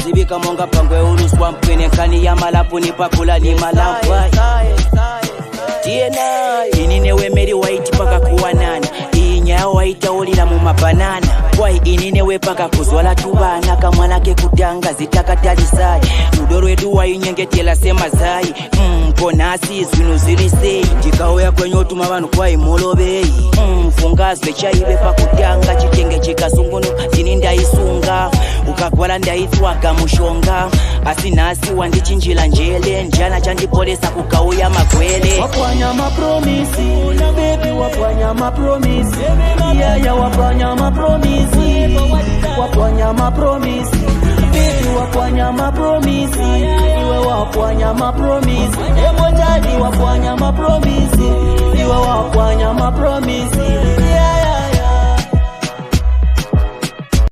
zibika monga pangwe uruswa mpwene kani ya malapu nipakula ni malampa Tiena inine wemeri waiti paka kuwa nana Inya waita olila mu mabanana Wai inine we paka kuzwala tubana Kamwana ke kutanga zitaka talisai Udoro edu wa inyengetela sema zai Ponasi zwinu zilisei Jikao ya kwenye otumabanu kwa imolobei Fungazwe chaibe pa kutanga Chikenge chikazungunu zininda isunga Ukakwala ndaithwaga mushonga Asinasi wandichinjila njele Njana chandipolesa kukauya magwele Wapwanya mapromisi baby wapwanya mapromisi yeah wapwanya mapromisi wapwanya mapromisi baby wapwanya mapromisi iwe wapwanya mapromisi emo jadi wapwanya mapromisi iwe wapwanya mapromisi yeah